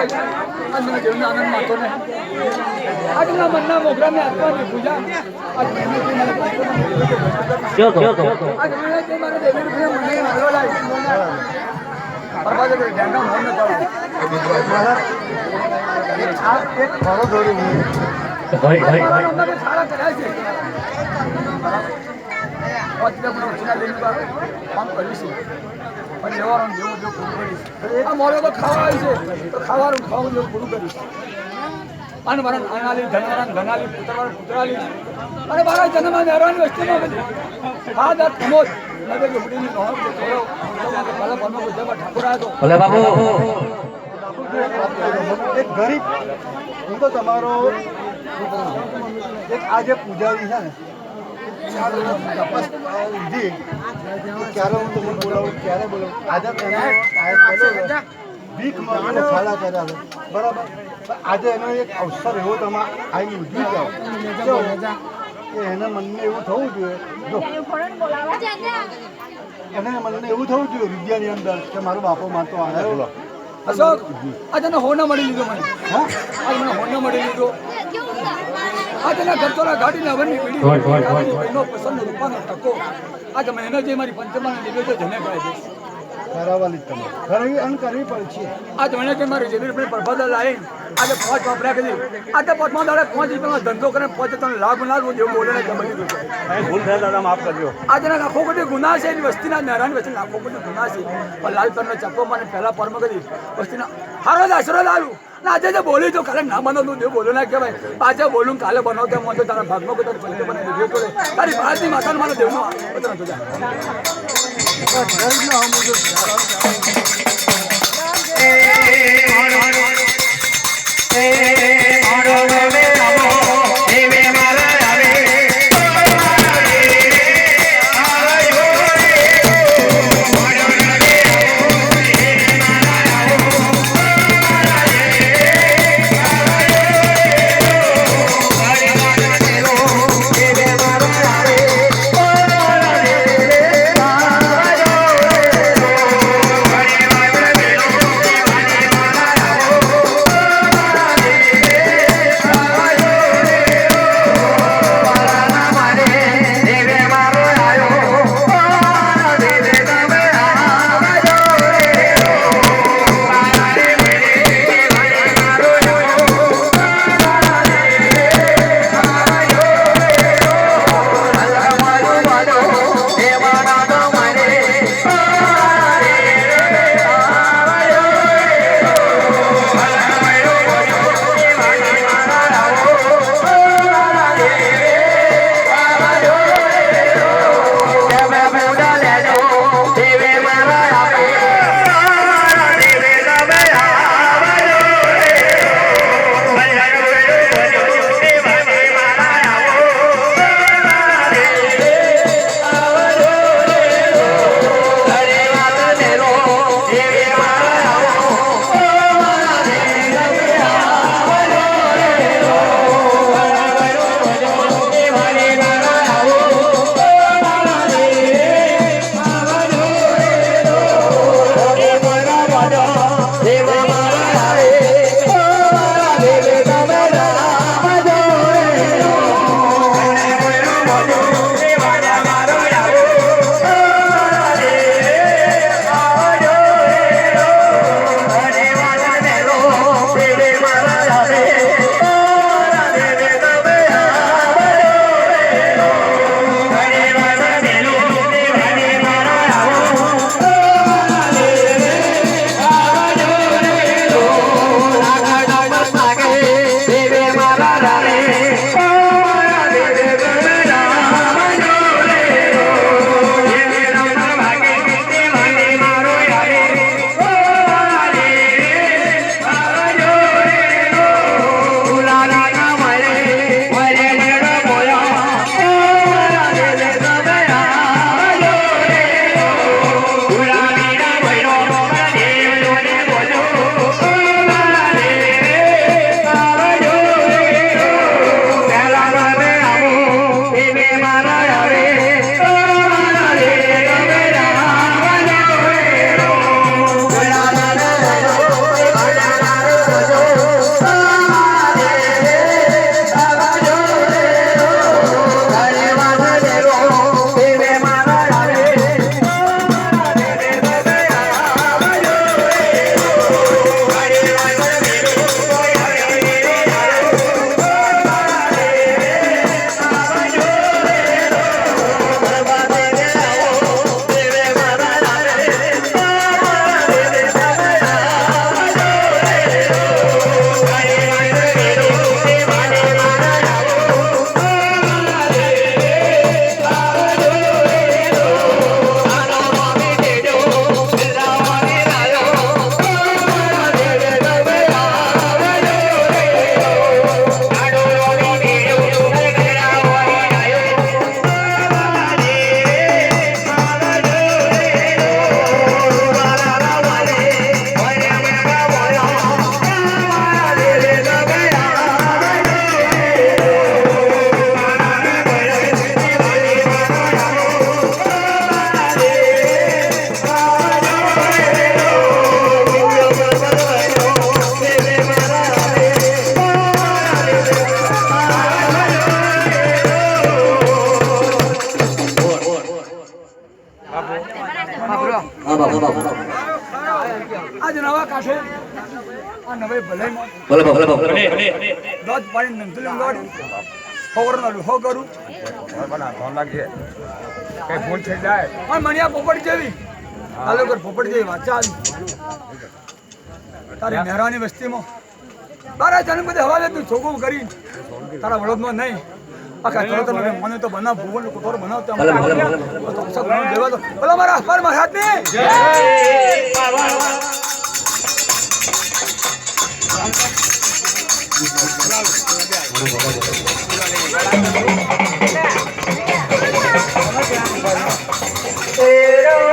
મને જીવનો આનંદ માતો ને આજના મનના મોગરાને આત્માની પૂજા આજ મહેનતથી મને જો તો આજ મહેનતથી મને દેવી રૂપે મને હાલો લાવી બરબાદ કરી ધ્યાન મોન ન કરો આ એક ફરો દોરી ભાઈ અમે સારા કર્યા છે અત્યારે ઓછના લઈને કામ કરીશું અને લેવાનું જેવું જેવું પૂરું કરીશ આ મોડો તો ખાવા આવી છે તો ખાવાનું જેવું પૂરું કરીશ અને મારા નાનાલી ધનાલી પુતરાલી અને મારા જન્મમાં નહેરાની વસ્તીમાં બધી હા દાદ કમોદ નજર ઉડીની નોંધ થોડો કલા બનો ગુજરાતમાં ઠાકોર આવ્યો ભલે બાબુ એક ગરીબ હું તો તમારો એક આજે પૂજારી છે ને તપાસ લીધી ક્યારે હું તમને બોલાવું ક્યારે બોલાવું આજે ભીખ માંગીને સાડા કર્યા છે બરાબર આજે એનો એક અવસર એવો તમે આવી ઉઠી જાઓ કે એના મનને એવું થવું જોઈએ જો એને મનને એવું થવું જોઈએ વિદ્યાની અંદર કે મારો બાપો માતો આવ્યો અશોક આજે હોના મળી લીધો મને હા આજે મને હોના મળી લીધો આજે ઘરતોલા ગાડીને અવરની પીડી એનો પસંદ રૂપાનો ટકો આજે મહેનત જે મારી પંચમાને લીધો છે જને ગાય છે કરાવવાની તમે કરવી અન કરવી પડે છે આજે મને કે મારી જમીન પર પ્રભાદા લાવી આજે 5 વાપર્યા કરી આજે 5માં દાડે 5 રૂપિયાનો ધંધો કરે 5 તમને લાભ ના જેવું બોલે ને બની ગયું ભૂલ થાય દાદા માફ કરજો આજે લાખો કોટી ગુના છે એની વસ્તીના નહેરાની વસ્તી લાખો કોટી ગુના છે પણ લાલ પરનો ચપ્પો મને પહેલા પરમ કરી વસ્તીના હારો જ આશરો લાલું આજે જે બોલી તો કાલે ના બનો તું દેવ બોલો ના કહેવાય આજે બોલું કાલે બનાવ તેમ મને તારા ભાગમાં કોઈ પંચે મને દીધો તો તારી ભારતની માતાને મને દેવનો પત્ર તો જા ભલે ભલે ભલે દોધ પાણી નંતુલી દોડી ખબરનો લુહો કરું કઈ ભૂલ થઈ જાય અને મને આ પોપટ જેવી આ લોકો પોપટ જેવી વાંચા તારી મહેરાની વસ્તીમાં તારા જન્મ બધે હવા તું છોકરું કરી તારા વડોદમાં નહીં આખા કરો તમે મને તો બનાવ ભુવન કોઠોર બનાવતા ભલે ભલે ભલે દેવા દો ભલા મારા અખબાર માં હાથ ને तेरा